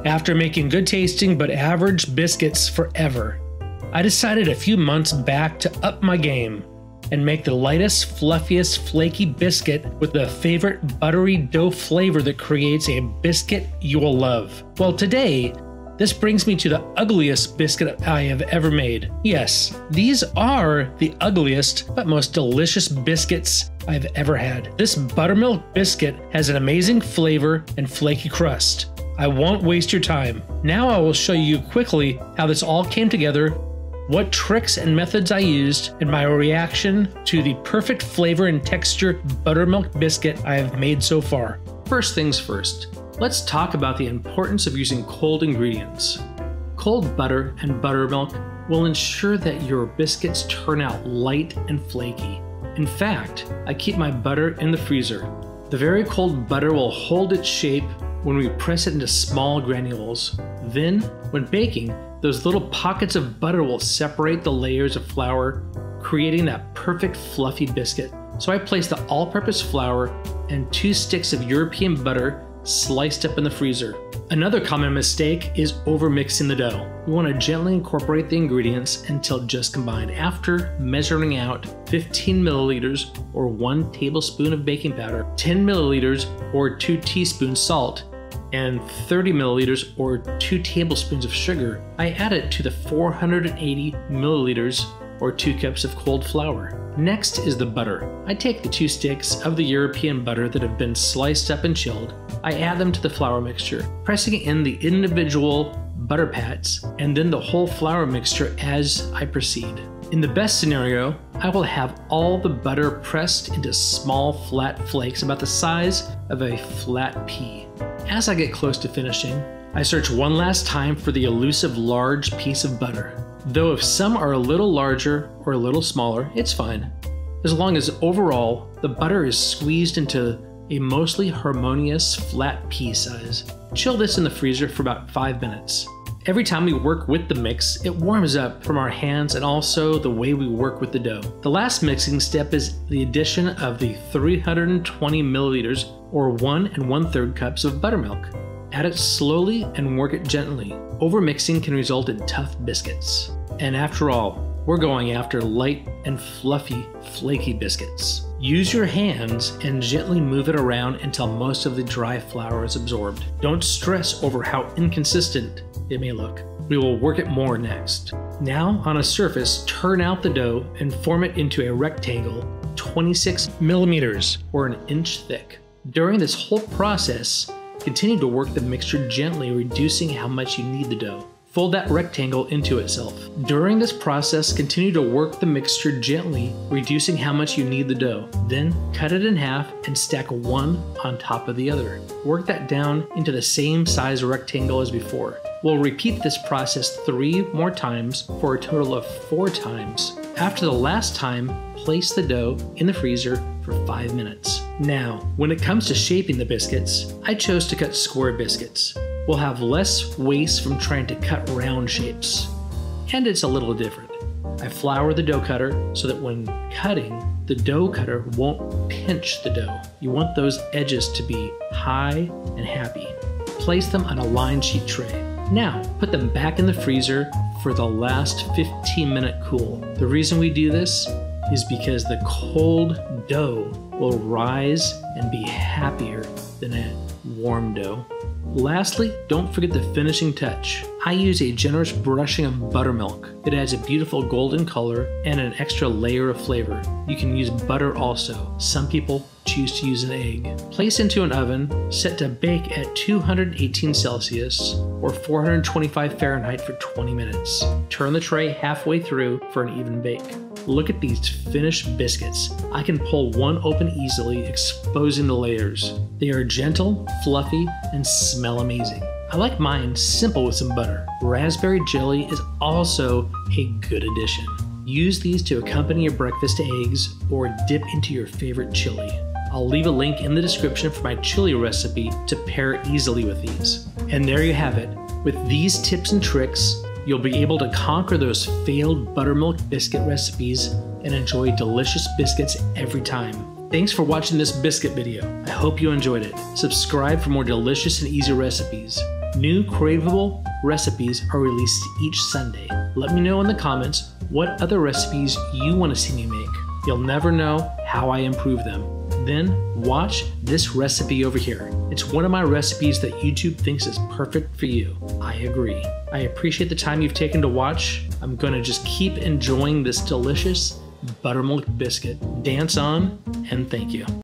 After making good tasting but average biscuits forever, I decided a few months back to up my game and make the lightest, fluffiest, flaky biscuit with the favorite buttery dough flavor that creates a biscuit you will love. Well, today, this brings me to the ugliest biscuit I have ever made. Yes, these are the ugliest but most delicious biscuits I've ever had. This buttermilk biscuit has an amazing flavor and flaky crust. I won't waste your time. Now I will show you quickly how this all came together, what tricks and methods I used, and my reaction to the perfect flavor and texture buttermilk biscuit I have made so far. First things first, let's talk about the importance of using cold ingredients. Cold butter and buttermilk will ensure that your biscuits turn out light and flaky. In fact, I keep my butter in the freezer. The very cold butter will hold its shape when we press it into small granules. Then, when baking, those little pockets of butter will separate the layers of flour, creating that perfect fluffy biscuit. So I place the all-purpose flour and 2 sticks of European butter sliced up in the freezer. Another common mistake is overmixing the dough. We want to gently incorporate the ingredients until just combined. After measuring out 15 milliliters or 1 tablespoon of baking powder, 10 milliliters or 2 teaspoons salt, and 30 milliliters or 2 tablespoons of sugar, I add it to the 480 milliliters or 2 cups of cold flour. Next is the butter. I take the 2 sticks of the European butter that have been sliced up and chilled. I add them to the flour mixture, pressing in the individual butter pats and then the whole flour mixture as I proceed. In the best scenario, I will have all the butter pressed into small flat flakes about the size of a flat pea. As I get close to finishing, I search one last time for the elusive large piece of butter. Though if some are a little larger or a little smaller, it's fine, as long as overall the butter is squeezed into a mostly harmonious flat pea size. Chill this in the freezer for about 5 minutes. Every time we work with the mix, it warms up from our hands and also the way we work with the dough. The last mixing step is the addition of the 320 milliliters or 1 1/3 cups of buttermilk. Add it slowly and work it gently. Overmixing can result in tough biscuits. And after all, we're going after light and fluffy, flaky biscuits. Use your hands and gently move it around until most of the dry flour is absorbed. Don't stress over how inconsistent it may look. We will work it more next. Now, on a surface, turn out the dough and form it into a rectangle 26 millimeters or an inch thick. During this whole process, continue to work the mixture gently, reducing how much you knead the dough. Fold that rectangle into itself. During this process, continue to work the mixture gently, reducing how much you knead the dough. Then cut it in half and stack one on top of the other. Work that down into the same size rectangle as before. We'll repeat this process 3 more times for a total of 4 times. After the last time, place the dough in the freezer for 5 minutes. Now, when it comes to shaping the biscuits, I chose to cut square biscuits. We'll have less waste from trying to cut round shapes. And it's a little different. I flour the dough cutter so that when cutting, the dough cutter won't pinch the dough. You want those edges to be high and happy. Place them on a lined sheet tray. Now, put them back in the freezer for the last 15-minute cool. The reason we do this is because the cold dough will rise and be happier than a warm dough. Lastly, don't forget the finishing touch. I use a generous brushing of buttermilk. It adds a beautiful golden color and an extra layer of flavor. You can use butter also. Some people choose to use an egg. Place into an oven, set to bake at 218 Celsius or 425 Fahrenheit for 20 minutes. Turn the tray halfway through for an even bake. Look at these finished biscuits. I can pull one open easily, exposing the layers. They are gentle, fluffy, and smell amazing. I like mine simple with some butter. Raspberry jelly is also a good addition. Use these to accompany your breakfast eggs or dip into your favorite chili. I'll leave a link in the description for my chili recipe to pair easily with these. And there you have it. With these tips and tricks, you'll be able to conquer those failed buttermilk biscuit recipes and enjoy delicious biscuits every time. Thanks for watching this biscuit video. I hope you enjoyed it. Subscribe for more delicious and easy recipes. New craveable recipes are released each Sunday. Let me know in the comments what other recipes you want to see me make. You'll never know how I improve them. Then watch this recipe over here. It's one of my recipes that YouTube thinks is perfect for you. I agree. I appreciate the time you've taken to watch. I'm gonna just keep enjoying this delicious buttermilk biscuit. Dance on, and thank you.